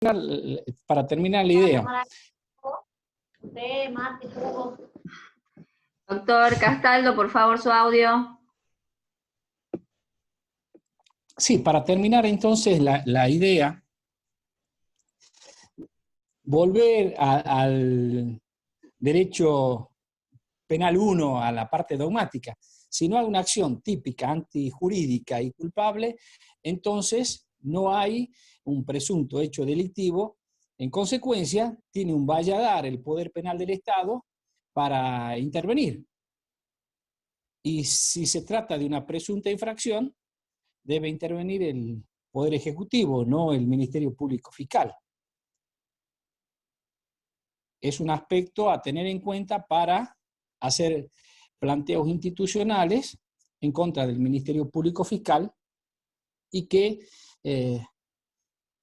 para terminar la idea. Doctor Castaldo, por favor, su audio. Sí, para terminar entonces la idea, volver al derecho penal 1, a la parte dogmática. Si no hay una acción típica, antijurídica y culpable, entonces no hay un presunto hecho delictivo. En consecuencia, tiene un valladar el poder penal del Estado para intervenir. Y si se trata de una presunta infracción, debe intervenir el Poder Ejecutivo, no el Ministerio Público Fiscal. Es un aspecto a tener en cuenta para hacer planteos institucionales en contra del Ministerio Público Fiscal y que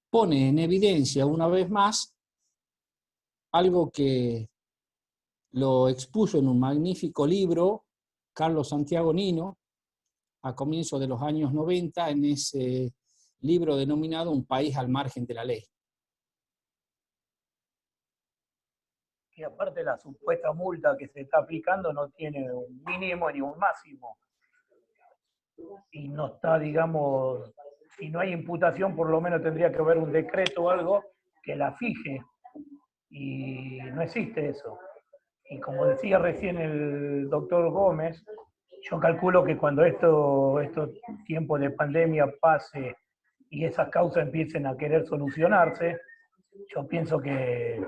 pone en evidencia una vez más algo que lo expuso en un magnífico libro Carlos Santiago Nino a comienzos de los años 90 en ese libro denominado Un país al margen de la ley. Y aparte la supuesta multa que se está aplicando no tiene un mínimo ni un máximo. Y no está, digamos, si no hay imputación, por lo menos tendría que haber un decreto o algo que la fije. Y no existe eso. Y como decía recién el doctor Gómez, yo calculo que cuando estos tiempos de pandemia pase y esas causas empiecen a querer solucionarse, yo pienso que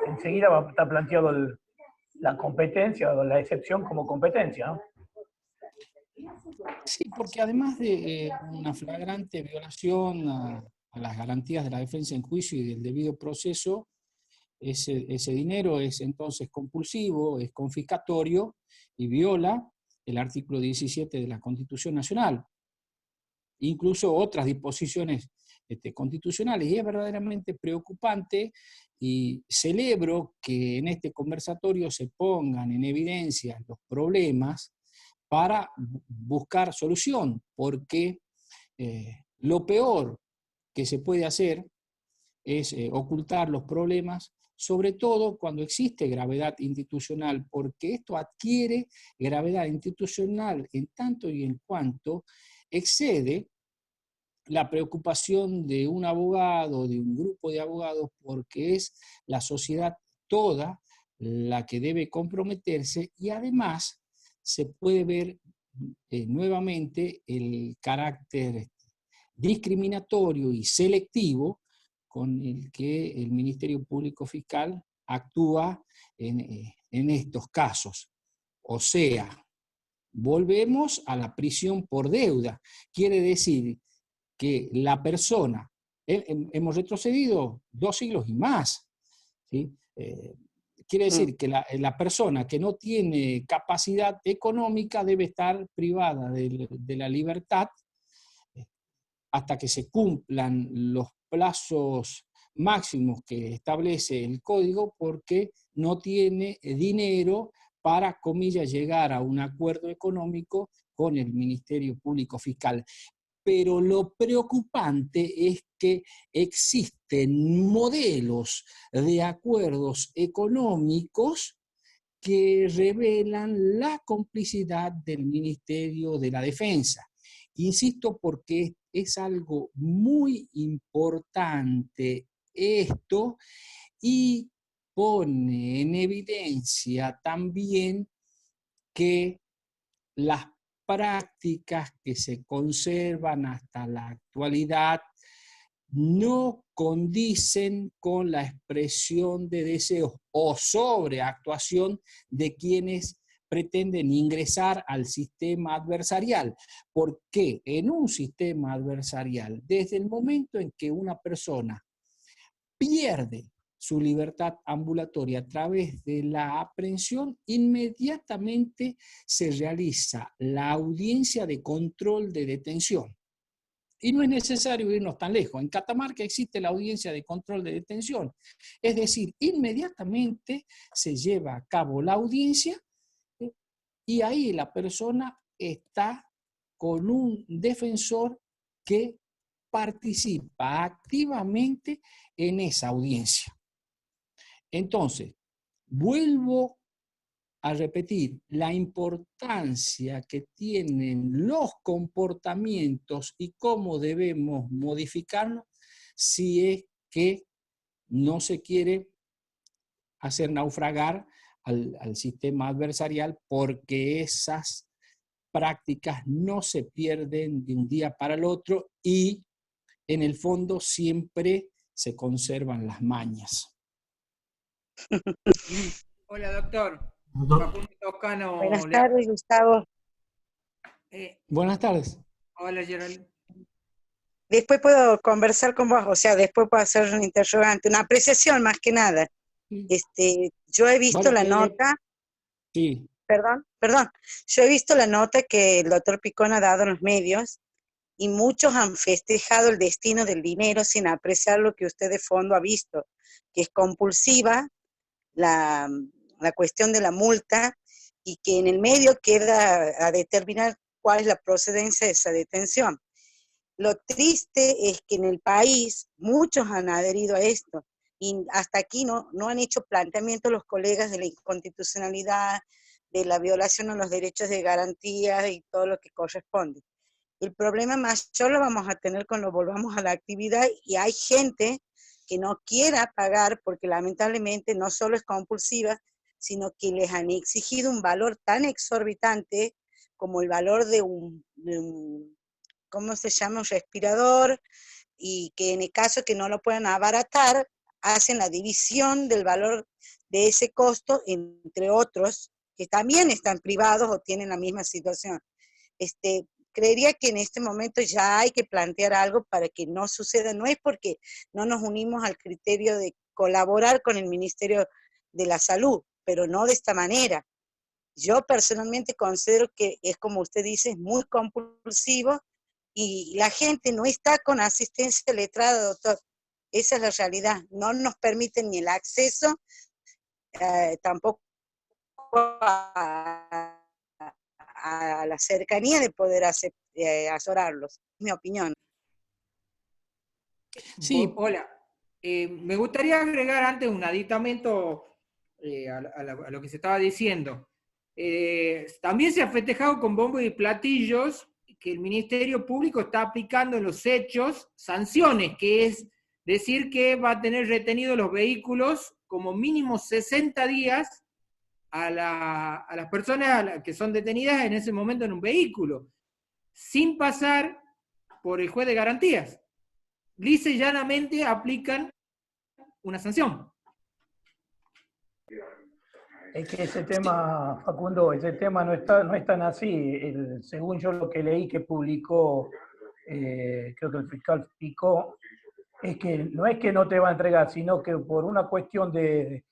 enseguida va a estar planteado la competencia o la excepción como competencia, ¿no? Sí, porque además de una flagrante violación a las garantías de la defensa en juicio y del debido proceso, ese dinero es entonces compulsivo, es confiscatorio y viola el artículo 17 de la Constitución Nacional, incluso otras disposiciones constitucionales, y es verdaderamente preocupante, y celebro que en este conversatorio se pongan en evidencia los problemas para buscar solución, porque lo peor que se puede hacer es ocultar los problemas, sobre todo cuando existe gravedad institucional, porque esto adquiere gravedad institucional en tanto y en cuanto excede la preocupación de un abogado, de un grupo de abogados, porque es la sociedad toda la que debe comprometerse, y además se puede ver nuevamente el carácter discriminatorio y selectivo con el que el Ministerio Público Fiscal actúa en estos casos. O sea, volvemos a la prisión por deuda. Quiere decir que la persona, hemos retrocedido 2 siglos y más, ¿sí? Quiere decir que la persona que no tiene capacidad económica debe estar privada de la libertad hasta que se cumplan los plazos máximos que establece el código, porque no tiene dinero para, comillas, llegar a un acuerdo económico con el Ministerio Público Fiscal. Pero lo preocupante es que existen modelos de acuerdos económicos que revelan la complicidad del Ministerio de la Defensa. Insisto, porque es algo muy importante esto, y pone en evidencia también que las prácticas que se conservan hasta la actualidad no condicen con la expresión de deseos o sobreactuación de quienes pretenden ingresar al sistema adversarial. Porque en un sistema adversarial, desde el momento en que una persona pierde su libertad ambulatoria a través de la aprehensión, inmediatamente se realiza la audiencia de control de detención. Y no es necesario irnos tan lejos. En Catamarca existe la audiencia de control de detención. Es decir, inmediatamente se lleva a cabo la audiencia, y ahí la persona está con un defensor que participa activamente en esa audiencia. Entonces, vuelvo a repetir la importancia que tienen los comportamientos y cómo debemos modificarnos si es que no se quiere hacer naufragar al sistema adversarial, porque esas prácticas no se pierden de un día para el otro y en el fondo siempre se conservan las mañas. Hola, doctor. Facundo Toscano. Buenas tardes, Gustavo. Buenas tardes. Hola, Gerald. Después puedo conversar con vos, o sea, después puedo hacer un interrogante, una apreciación más que nada. Yo he visto la nota. Sí. Perdón. Yo he visto la nota que el doctor Picón ha dado en los medios y muchos han festejado el destino del dinero sin apreciar lo que usted de fondo ha visto, que es compulsiva la cuestión de la multa y que en el medio queda a determinar cuál es la procedencia de esa detención. Lo triste es que en el país muchos han adherido a esto y hasta aquí no han hecho planteamiento los colegas de la inconstitucionalidad, de la violación a los derechos de garantía y todo lo que corresponde. El problema mayor lo vamos a tener cuando volvamos a la actividad y hay gente que no quiera pagar porque lamentablemente no solo es compulsiva, sino que les han exigido un valor tan exorbitante como el valor de un ¿cómo se llama? Un respirador, y que en el caso que no lo puedan abaratar, hacen la división del valor de ese costo entre otros que también están privados o tienen la misma situación. Creería que en este momento ya hay que plantear algo para que no suceda. No es porque no nos unimos al criterio de colaborar con el Ministerio de la Salud, pero no de esta manera. Yo personalmente considero que es, como usted dice, es muy compulsivo y la gente no está con asistencia letrada, doctor. Esa es la realidad. No nos permiten ni el acceso, tampoco a la cercanía de poder asesorarlos. Es mi opinión. Sí. Hola. Me gustaría agregar antes un aditamento a lo que se estaba diciendo. También se ha festejado con bombos y platillos que el Ministerio Público está aplicando en los hechos sanciones, que es decir que va a tener retenidos los vehículos como mínimo 60 días a las personas que son detenidas en ese momento en un vehículo, sin pasar por el juez de garantías. Lisa y llanamente aplican una sanción. Es que ese tema, Facundo, ese tema no es tan así. Según yo lo que leí que publicó, creo que el fiscal Picó, es que no es que no te va a entregar, sino que por una cuestión de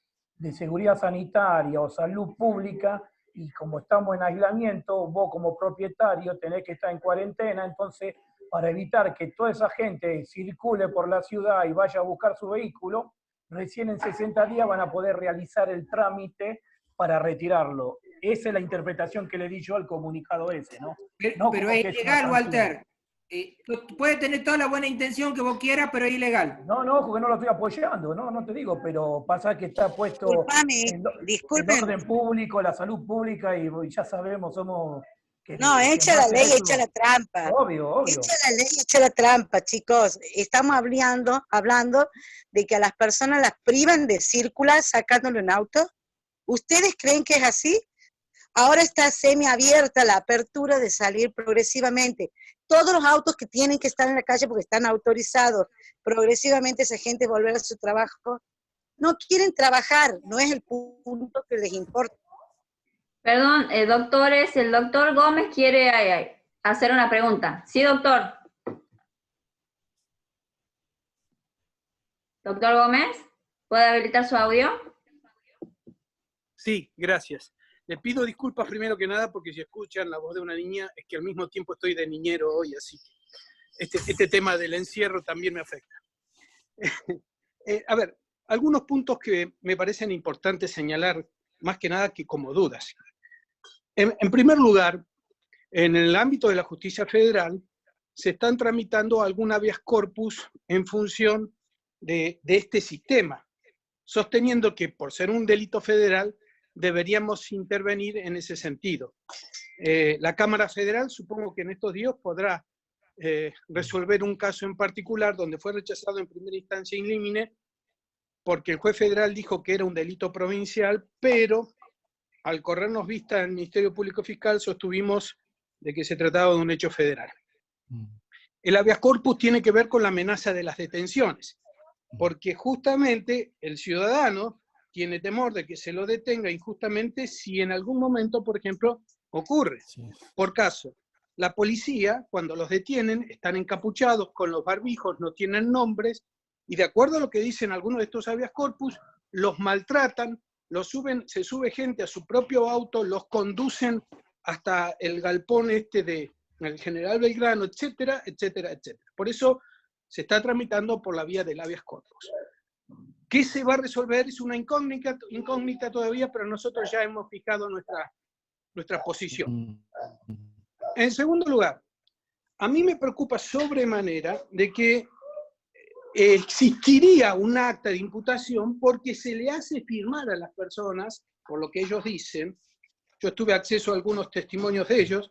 seguridad sanitaria o salud pública, y como estamos en aislamiento, vos como propietario tenés que estar en cuarentena, entonces para evitar que toda esa gente circule por la ciudad y vaya a buscar su vehículo, recién en 60 días van a poder realizar el trámite para retirarlo. Esa es la interpretación que le di yo al comunicado ese, ¿no? Pero es ilegal, Walter. Puede tener toda la buena intención que vos quieras, pero es ilegal. No, porque no lo estoy apoyando, no te digo, pero pasa que está puesto el orden público, la salud pública, y ya sabemos, somos... No, echa la ley, echa la trampa. Obvio. Echa la ley, echa la trampa, chicos. Estamos hablando de que a las personas las privan de circular sacándole un auto. ¿Ustedes creen que es así? Ahora está semiabierta la apertura de salir progresivamente. Todos los autos que tienen que estar en la calle porque están autorizados, progresivamente esa gente volver a su trabajo, no quieren trabajar, no es el punto que les importa. Perdón, doctores, el doctor Gómez quiere hacer una pregunta. Sí, doctor. Doctor Gómez, ¿puede habilitar su audio? Sí, gracias. Le pido disculpas primero que nada porque si escuchan la voz de una niña es que al mismo tiempo estoy de niñero hoy, así que este tema del encierro también me afecta. A ver, algunos puntos que me parecen importantes señalar, más que nada que como dudas. En primer lugar, en el ámbito de la justicia federal se están tramitando algún habeas corpus en función de este sistema, sosteniendo que por ser un delito federal deberíamos intervenir en ese sentido. La Cámara Federal supongo que en estos días podrá resolver un caso en particular donde fue rechazado en primera instancia in limine porque el juez federal dijo que era un delito provincial, pero al corrernos vista en el Ministerio Público Fiscal sostuvimos de que se trataba de un hecho federal. El habeas corpus tiene que ver con la amenaza de las detenciones, porque justamente el ciudadano tiene temor de que se lo detenga injustamente si en algún momento, por ejemplo, ocurre. Por caso, la policía, cuando los detienen, están encapuchados con los barbijos, no tienen nombres, y de acuerdo a lo que dicen algunos de estos habeas corpus, los maltratan, se sube gente a su propio auto, los conducen hasta el galpón del General Belgrano, etcétera, etcétera, etcétera. Por eso se está tramitando por la vía del habeas corpus. ¿Qué se va a resolver? Es una incógnita todavía, pero nosotros ya hemos fijado nuestra posición. En segundo lugar, a mí me preocupa sobremanera de que existiría un acta de imputación porque se le hace firmar a las personas, por lo que ellos dicen, yo tuve acceso a algunos testimonios de ellos,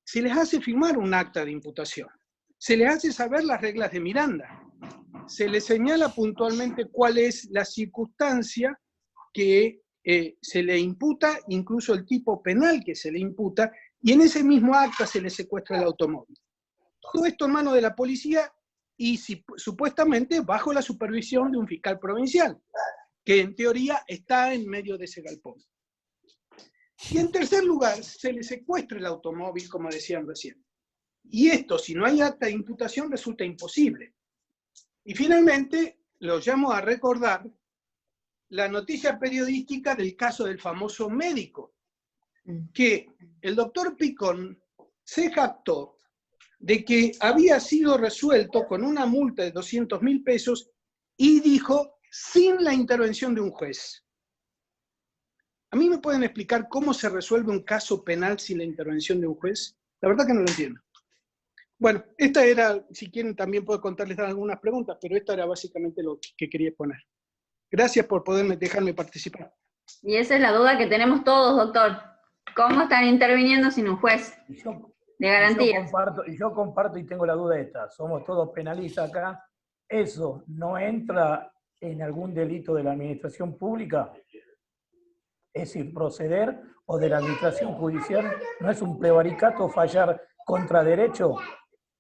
se les hace firmar un acta de imputación, se les hace saber las reglas de Miranda, se les señala puntualmente cuál es la circunstancia que se le imputa, incluso el tipo penal que se le imputa, y en ese mismo acta se le secuestra el automóvil. Todo esto en manos de la policía y supuestamente bajo la supervisión de un fiscal provincial, que en teoría está en medio de ese galpón. Y en tercer lugar, se le secuestra el automóvil, como decían recién. Y esto, si no hay acta de imputación, resulta imposible. Y finalmente, lo llamo a recordar la noticia periodística del caso del famoso médico, que el doctor Picón se jactó de que había sido resuelto con una multa de 200.000 pesos y dijo, sin la intervención de un juez. ¿A mí me pueden explicar cómo se resuelve un caso penal sin la intervención de un juez? La verdad que no lo entiendo. Bueno, esta era, si quieren también puedo contarles algunas preguntas, pero esta era básicamente lo que quería exponer. Gracias por dejarme participar. Y esa es la duda que tenemos todos, doctor. ¿Cómo están interviniendo sin un juez de garantía? Yo comparto y tengo la duda esta. Somos todos penalistas acá. ¿Eso no entra en algún delito de la administración pública? Es decir, proceder o de la administración judicial, ¿no es un prevaricato fallar contra derecho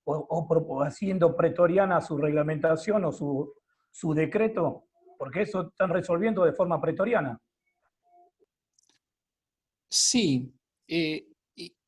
o haciendo pretoriana su reglamentación o su decreto? Porque eso están resolviendo de forma pretoriana. Sí,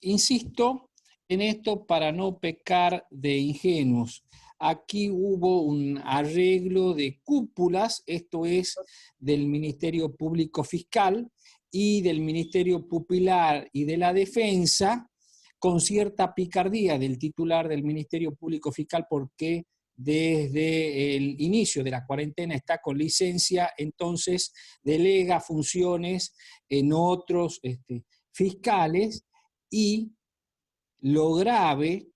insisto en esto para no pecar de ingenuos. Aquí hubo un arreglo de cúpulas, esto es del Ministerio Público Fiscal y del Ministerio Pupilar y de la Defensa, con cierta picardía del titular del Ministerio Público Fiscal, porque desde el inicio de la cuarentena está con licencia, entonces delega funciones en otros fiscales, y lo grave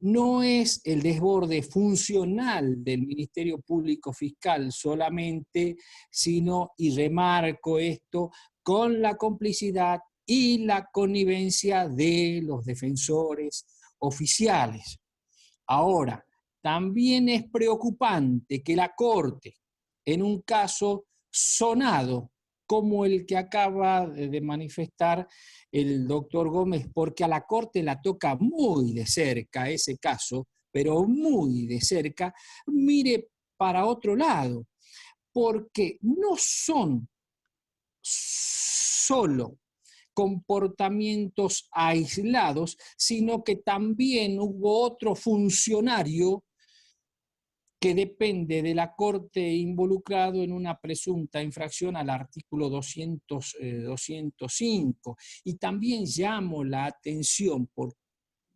no es el desborde funcional del Ministerio Público Fiscal solamente, sino, y remarco esto, con la complicidad y la connivencia de los defensores oficiales. Ahora, también es preocupante que la Corte, en un caso sonado como el que acaba de manifestar el doctor Gómez, porque a la Corte la toca muy de cerca ese caso, pero muy de cerca, mire para otro lado, porque no son solo comportamientos aislados, sino que también hubo otro funcionario que depende de la Corte involucrado en una presunta infracción al artículo 205. Y también llamo la atención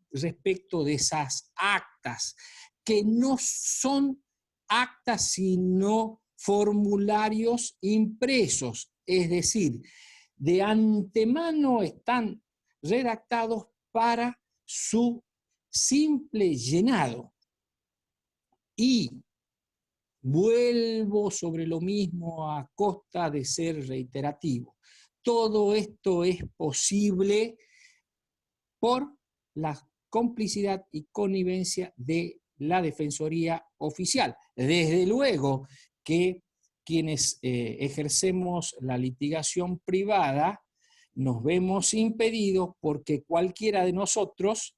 respecto de esas actas, que no son actas sino formularios impresos, es decir, de antemano están redactados para su simple llenado. Y vuelvo sobre lo mismo a costa de ser reiterativo. Todo esto es posible por la complicidad y connivencia de la Defensoría Oficial. Desde luego que quienes ejercemos la litigación privada nos vemos impedidos porque cualquiera de nosotros,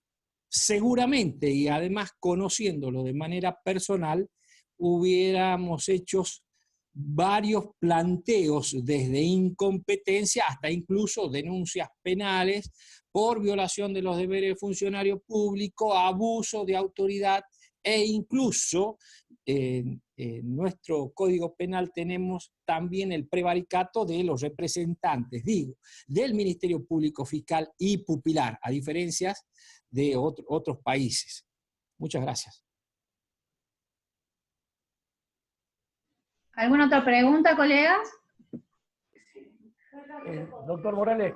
seguramente, y además conociéndolo de manera personal, hubiéramos hecho varios planteos desde incompetencia hasta incluso denuncias penales por violación de los deberes del funcionario público, abuso de autoridad e incluso en nuestro Código Penal tenemos también el prevaricato de los representantes, digo, del Ministerio Público Fiscal y pupilar, a diferencia de otros países. Muchas gracias. ¿Alguna otra pregunta, colegas? Doctor Morales,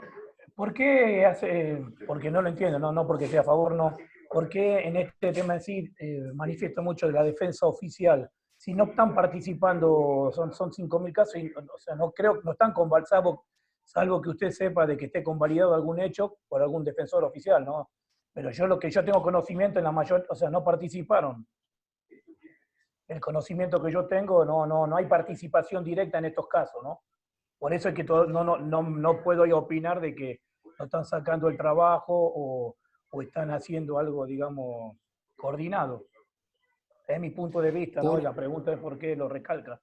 ¿por qué hace, porque no lo entiendo, no porque sea a favor, no, por qué en este tema en sí manifiesta mucho de la defensa oficial? Si no están participando, son 5.000 casos, y, o sea, no creo, no están convalsados, salvo que usted sepa de que esté convalidado algún hecho por algún defensor oficial, ¿no? Pero yo lo que yo tengo conocimiento en la mayor, o sea, no participaron. El conocimiento que yo tengo, no hay participación directa en estos casos, ¿no? Por eso es que no puedo yo opinar de que no están sacando el trabajo o están haciendo algo, digamos, coordinado. Es mi punto de vista, ¿no? Y la pregunta es por qué lo recalca.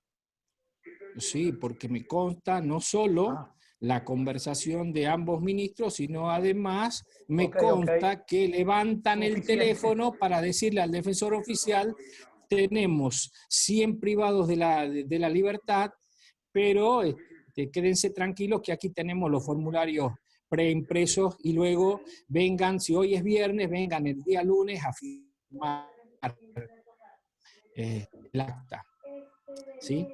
Sí, porque me consta no solo la conversación de ambos ministros, sino además me consta que levantan el teléfono para decirle al defensor oficial: tenemos 100 privados de la libertad, pero quédense tranquilos que aquí tenemos los formularios preimpresos y luego vengan, si hoy es viernes, vengan el día lunes a firmar el acta. ¿Sí?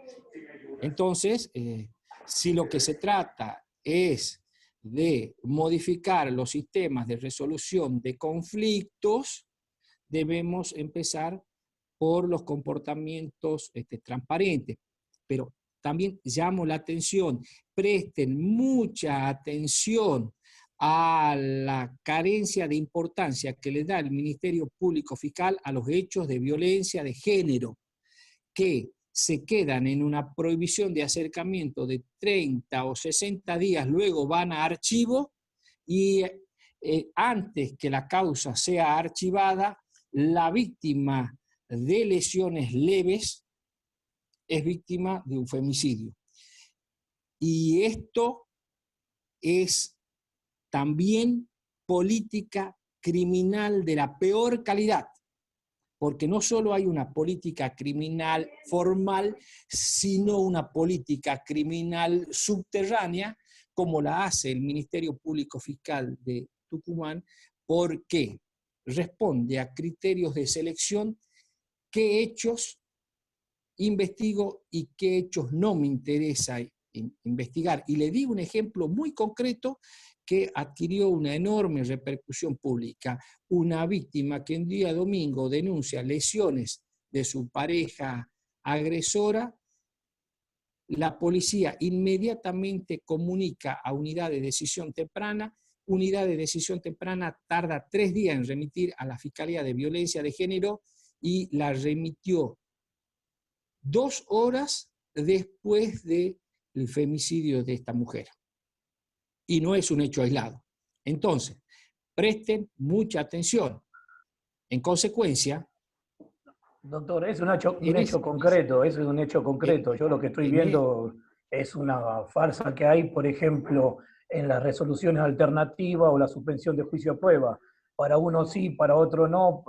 Entonces, si lo que se trata es de modificar los sistemas de resolución de conflictos, debemos empezar por los comportamientos transparentes. Pero también llamo la atención, presten mucha atención a la carencia de importancia que le da el Ministerio Público Fiscal a los hechos de violencia de género, que se quedan en una prohibición de acercamiento de 30 o 60 días, luego van a archivo y antes que la causa sea archivada, la víctima de lesiones leves es víctima de un femicidio. Y esto es también política criminal de la peor calidad, porque no solo hay una política criminal formal, sino una política criminal subterránea, como la hace el Ministerio Público Fiscal de Tucumán, porque responde a criterios de selección: qué hechos investigo y qué hechos no me interesa investigar. Y le di un ejemplo muy concreto que adquirió una enorme repercusión pública. Una víctima que un día domingo denuncia lesiones de su pareja agresora, la policía inmediatamente comunica a unidad de decisión temprana. Unidad de decisión temprana tarda 3 días en remitir a la Fiscalía de Violencia de Género y la remitió 2 horas después del femicidio de esta mujer. Y no es un hecho aislado. Entonces, presten mucha atención. En consecuencia... Doctor, es un hecho concreto, eso es un hecho concreto. Yo lo que estoy viendo es una farsa que hay, por ejemplo, en las resoluciones alternativas o la suspensión de juicio a prueba. Para uno sí, para otro no.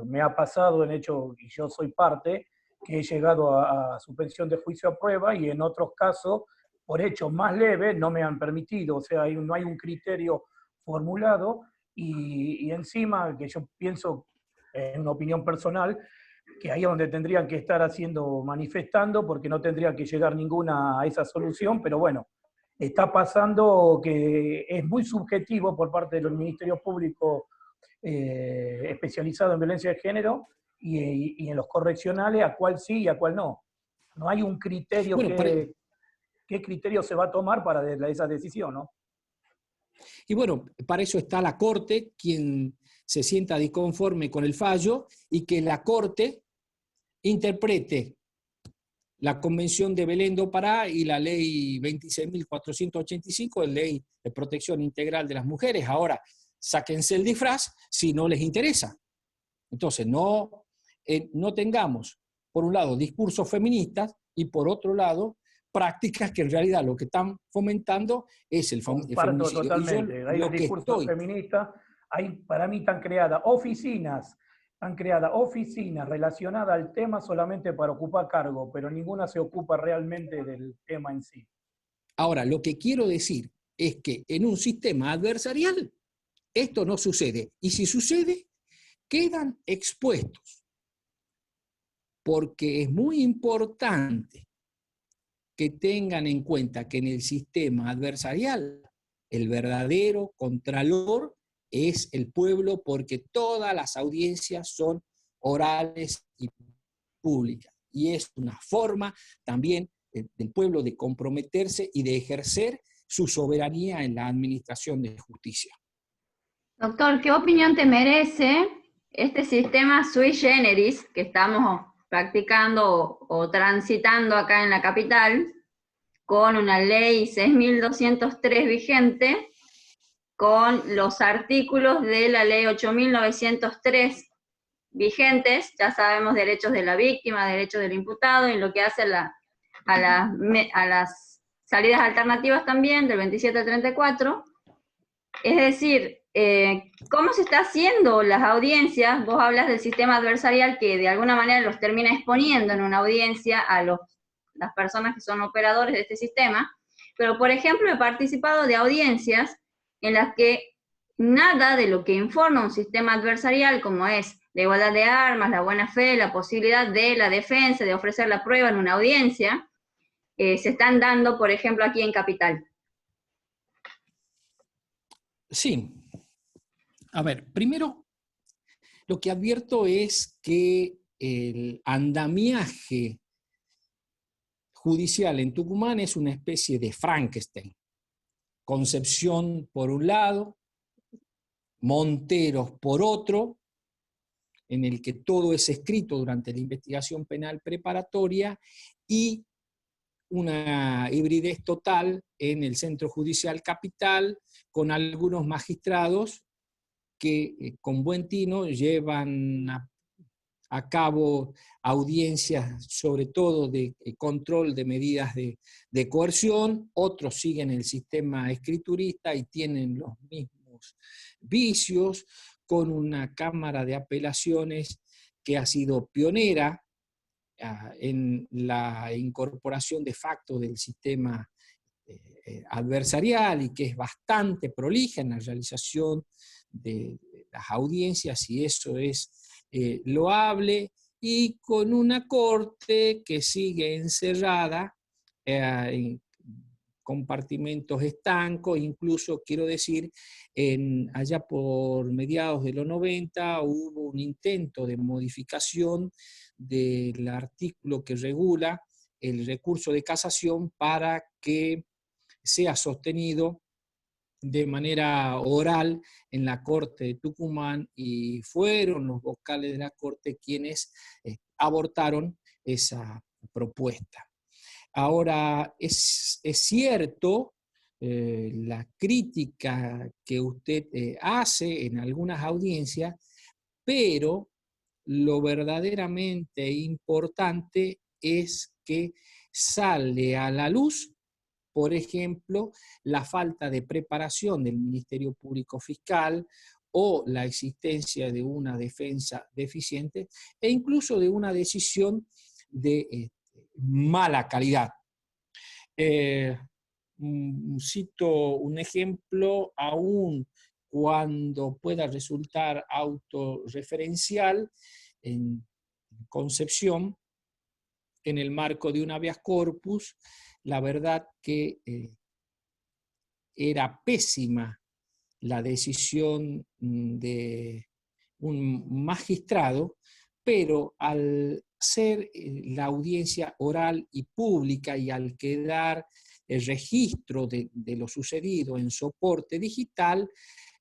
Me ha pasado, en hecho, y yo soy parte, que he llegado a suspensión de juicio a prueba y en otros casos, por hechos más leves, no me han permitido. O sea, no hay un criterio formulado y encima, que yo pienso, en una opinión personal, que ahí es donde tendrían que estar manifestando, porque no tendría que llegar ninguna a esa solución, pero bueno, está pasando que es muy subjetivo por parte del Ministerio Público especializado en violencia de género y en los correccionales a cuál sí y a cuál no. No hay un criterio Bueno, qué criterio se va a tomar para esa decisión, ¿no? y bueno, para eso está la Corte, quien se sienta disconforme con el fallo, y que la Corte interprete la Convención de Belén do Pará y la Ley 26.485, la Ley de Protección Integral de las Mujeres. Ahora, sáquense el disfraz si no les interesa. Entonces, no tengamos, por un lado, discursos feministas y por otro lado, prácticas que en realidad lo que están fomentando es el Comparto feminicidio. totalmente. Y yo Hay lo un que discurso estoy... feminista, para mí están creadas oficinas relacionadas al tema solamente para ocupar cargo, pero ninguna se ocupa realmente del tema en sí. Ahora, lo que quiero decir es que en un sistema adversarial esto no sucede. Y si sucede, quedan expuestos. Porque es muy importante que tengan en cuenta que en el sistema adversarial el verdadero contralor es el pueblo, porque todas las audiencias son orales y públicas. Y es una forma también del pueblo de comprometerse y de ejercer su soberanía en la administración de justicia. Doctor, ¿qué opinión te merece este sistema sui generis que estamos practicando o transitando acá en la capital, con una ley 6.203 vigente, con los artículos de la ley 8.903 vigentes? Ya sabemos derechos de la víctima, derechos del imputado, y lo que hace a las salidas alternativas también, del 27 al 34. Es decir, ¿cómo se está haciendo las audiencias? Vos hablas del sistema adversarial que de alguna manera los termina exponiendo en una audiencia a las personas que son operadores de este sistema, pero por ejemplo he participado de audiencias en las que nada de lo que informa un sistema adversarial, como es la igualdad de armas, la buena fe, la posibilidad de la defensa, de ofrecer la prueba en una audiencia, se están dando, por ejemplo, aquí en Capital. Sí. A ver, primero, lo que advierto es que el andamiaje judicial en Tucumán es una especie de Frankenstein. Concepción por un lado, Monteros por otro, en el que todo es escrito durante la investigación penal preparatoria, y una hibridez total en el Centro Judicial Capital, con algunos magistrados que con buen tino llevan a cabo audiencias, sobre todo de control de medidas de coerción. Otros siguen el sistema escriturista y tienen los mismos vicios, con una Cámara de Apelaciones que ha sido pionera en la incorporación de facto del sistema adversarial, y que es bastante prolija en la realización de las audiencias, y eso es loable, y con una corte que sigue encerrada en compartimentos estancos. Incluso quiero decir, allá por mediados de los 90 hubo un intento de modificación del artículo que regula el recurso de casación para que sea sostenido de manera oral en la Corte de Tucumán, y fueron los vocales de la Corte quienes abortaron esa propuesta. Ahora, es cierto la crítica que usted hace en algunas audiencias, pero lo verdaderamente importante es que sale a la luz, por ejemplo, la falta de preparación del Ministerio Público Fiscal, o la existencia de una defensa deficiente, e incluso de una decisión de mala calidad. Cito un ejemplo, aún cuando pueda resultar autorreferencial, en Concepción, en el marco de un habeas corpus, la verdad que era pésima la decisión de un magistrado, pero al ser la audiencia oral y pública y al quedar el registro de lo sucedido en soporte digital,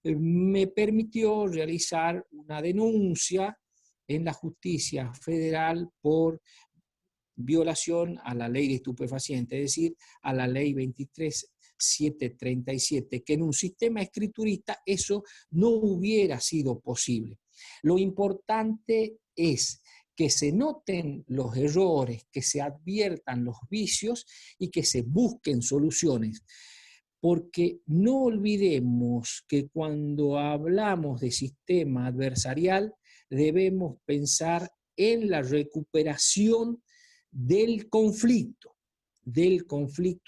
me permitió realizar una denuncia en la justicia federal por violación a la ley de estupefacientes, es decir, a la ley 23.737, que en un sistema escriturista eso no hubiera sido posible. Lo importante es que se noten los errores, que se adviertan los vicios y que se busquen soluciones. Porque no olvidemos que cuando hablamos de sistema adversarial debemos pensar en la recuperación del conflicto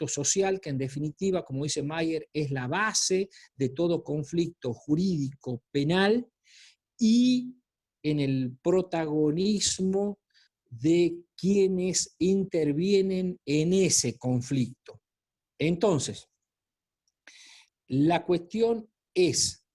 social, que en definitiva, como dice Mayer, es la base de todo conflicto jurídico penal, y en el protagonismo de quienes intervienen en ese conflicto. Entonces, la cuestión es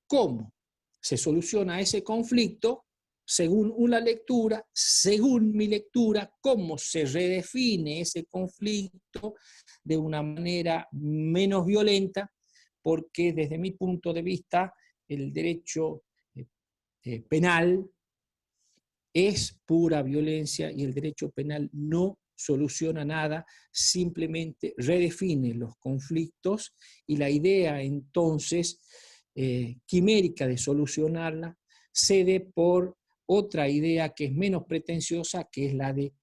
cómo se soluciona ese conflicto según una lectura, según mi lectura, cómo se redefine ese conflicto de una manera menos violenta, porque desde mi punto de vista el derecho penal es pura violencia y el derecho penal no soluciona nada, simplemente redefine los conflictos, y la idea entonces quimérica de solucionarla cede por otra idea que es menos pretenciosa, que es la de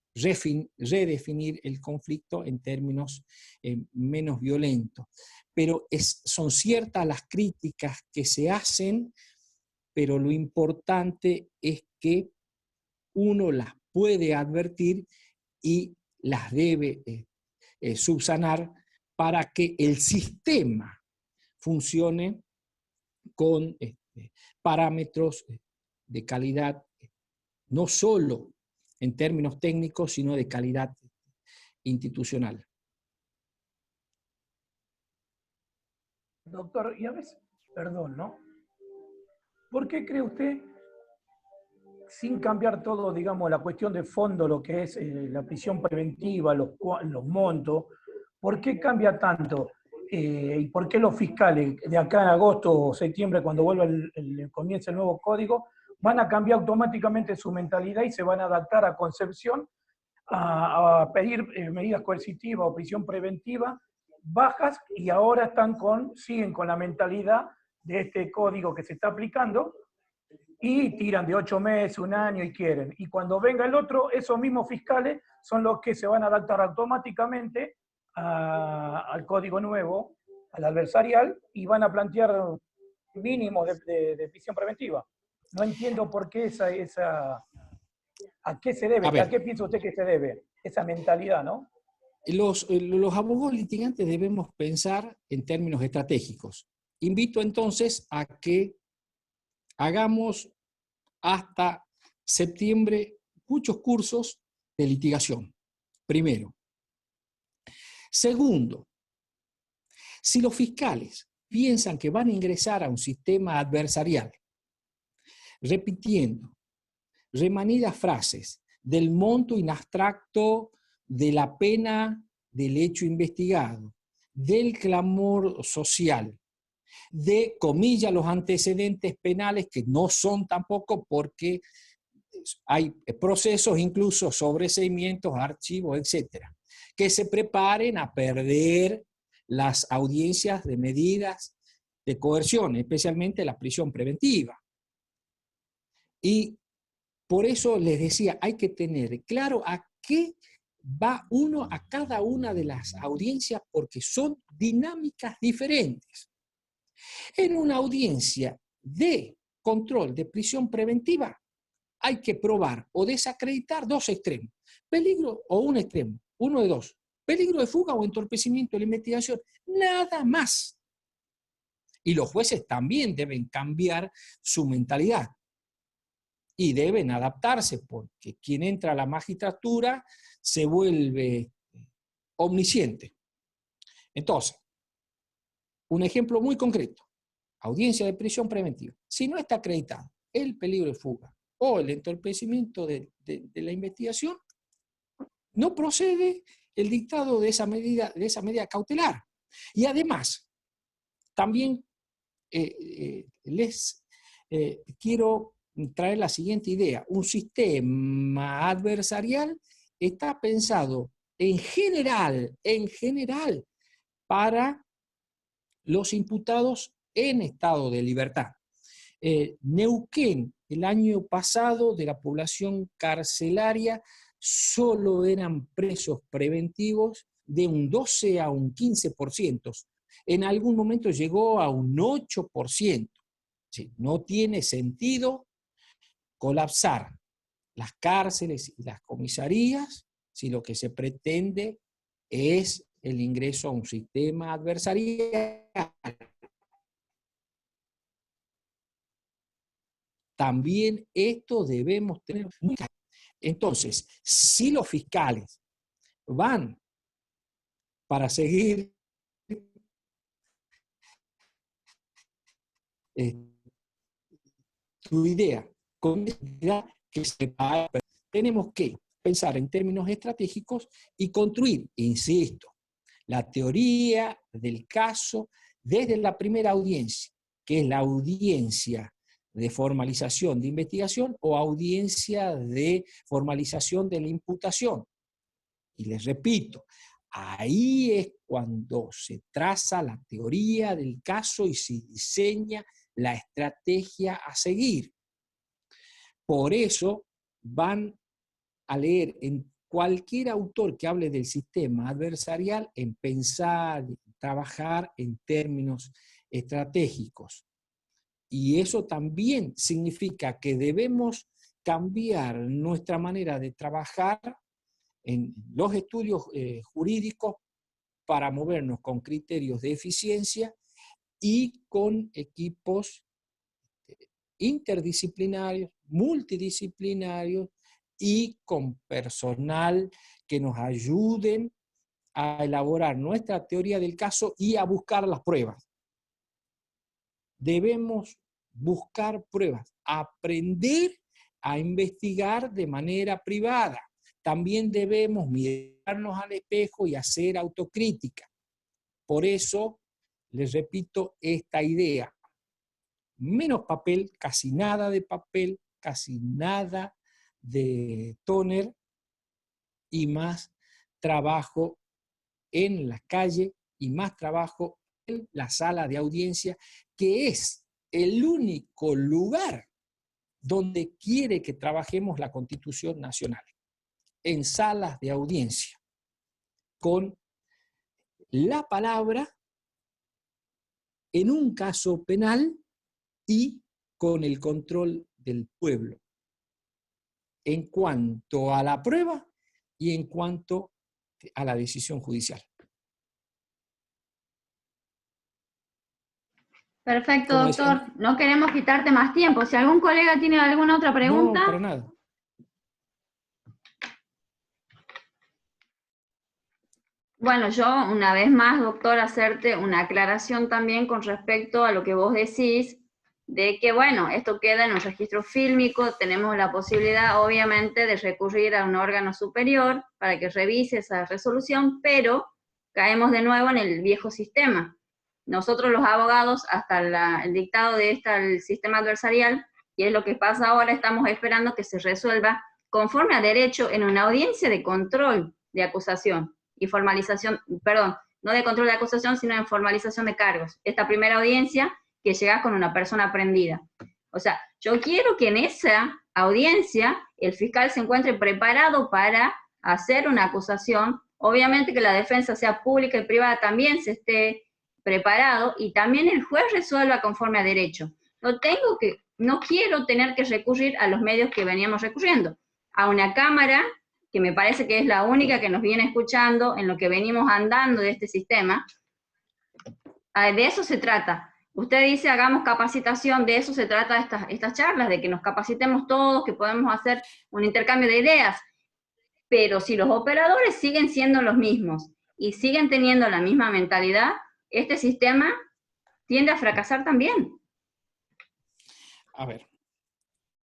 redefinir el conflicto en términos menos violentos. Pero son ciertas las críticas que se hacen, pero lo importante es que uno las puede advertir y las debe subsanar para que el sistema funcione con parámetros de calidad, no solo en términos técnicos, sino de calidad institucional. Doctor, y a veces, perdón, ¿no? ¿Por qué cree usted, sin cambiar todo, digamos, la cuestión de fondo, lo que es la prisión preventiva, los montos, por qué cambia tanto? ¿Y por qué los fiscales, de acá en agosto o septiembre, cuando vuelva comience el nuevo código, van a cambiar automáticamente su mentalidad y se van a adaptar a Concepción a pedir medidas coercitivas o prisión preventiva bajas, y ahora siguen con la mentalidad de este código que se está aplicando y tiran de 8 meses, 1 año y quieren? Y cuando venga el otro, esos mismos fiscales son los que se van a adaptar automáticamente al código nuevo, al adversarial, y van a plantear mínimos de prisión preventiva. No entiendo por qué ¿a qué se debe? ¿A qué piensa usted que se debe? Esa mentalidad, ¿no? Los abogados litigantes debemos pensar en términos estratégicos. Invito entonces a que hagamos hasta septiembre muchos cursos de litigación, primero. Segundo, si los fiscales piensan que van a ingresar a un sistema adversarial repitiendo remanidas frases del monto inabstracto de la pena del hecho investigado, del clamor social, de, comillas, los antecedentes penales, que no son tampoco, porque hay procesos, incluso sobreseimientos, archivos, etcétera, que se preparen a perder las audiencias de medidas de coerción, especialmente la prisión preventiva. Y por eso les decía, hay que tener claro a qué va uno a cada una de las audiencias, porque son dinámicas diferentes. En una audiencia de control de prisión preventiva hay que probar o desacreditar 2 extremos. Peligro o un extremo, uno de 2. Peligro de fuga o entorpecimiento de la investigación. Nada más. Y los jueces también deben cambiar su mentalidad. Y deben adaptarse, porque quien entra a la magistratura se vuelve omnisciente. Entonces, un ejemplo muy concreto. audiencia de prisión preventiva, si no está acreditado el peligro de fuga o el entorpecimiento de la investigación, no procede el dictado de esa medida cautelar. Y además, también les quiero traer la siguiente idea. Un sistema adversarial está pensado en general, para los imputados en estado de libertad. Neuquén, el año pasado, de la población carcelaria, solo eran presos preventivos de un 12 a un 15%. En algún momento llegó a un 8%. Sí, no tiene sentido colapsar las cárceles y las comisarías si lo que se pretende es el ingreso a un sistema adversarial. También esto debemos tener muy claro. Entonces, si los fiscales van para seguir tu idea, con idea que tenemos que pensar en términos estratégicos y construir, insisto, la teoría del caso desde la primera audiencia, que es la audiencia de formalización de investigación o audiencia de formalización de la imputación. Y les repito, ahí es cuando se traza la teoría del caso y se diseña la estrategia a seguir. Por eso van a leer en cualquier autor que hable del sistema adversarial en pensar, trabajar en términos estratégicos. Y eso también significa que debemos cambiar nuestra manera de trabajar en los estudios jurídicos para movernos con criterios de eficiencia y con equipos interdisciplinarios, multidisciplinarios y con personal que nos ayuden a elaborar nuestra teoría del caso y a buscar las pruebas. Debemos buscar pruebas, aprender a investigar de manera privada. También debemos mirarnos al espejo y hacer autocrítica. Por eso, les repito esta idea. Menos papel, casi nada de papel, casi nada de tóner y más trabajo en la calle y más trabajo en la sala de audiencia, que es el único lugar donde quiere que trabajemos la Constitución Nacional, en salas de audiencia, con la palabra en un caso penal y con el control del pueblo, en cuanto a la prueba y en cuanto a la decisión judicial. Perfecto, doctor. No queremos quitarte más tiempo. Si algún colega tiene alguna otra pregunta. No, para nada. Bueno, yo una vez más, doctor, hacerte una aclaración también con respecto a lo que vos decís, de que, bueno, esto queda en un registro fílmico, tenemos la posibilidad, obviamente, de recurrir a un órgano superior para que revise esa resolución, pero caemos de nuevo en el viejo sistema. Nosotros los abogados, hasta el dictado de el sistema adversarial, y es lo que pasa ahora, estamos esperando que se resuelva conforme a derecho en una audiencia de control de acusación y formalización, perdón, no de control de acusación, sino en formalización de cargos. Esta primera audiencia que llega con una persona prendida. O sea, yo quiero que en esa audiencia el fiscal se encuentre preparado para hacer una acusación, obviamente que la defensa sea pública y privada también se esté preparado, y también el juez resuelva conforme a derecho. No quiero tener que recurrir a los medios que veníamos recurriendo, a una cámara, que me parece que es la única que nos viene escuchando en lo que venimos andando de este sistema. De eso se trata. Usted dice, hagamos capacitación, de eso se trata estas charlas, de que nos capacitemos todos, que podemos hacer un intercambio de ideas. Pero si los operadores siguen siendo los mismos y siguen teniendo la misma mentalidad, este sistema tiende a fracasar también. A ver,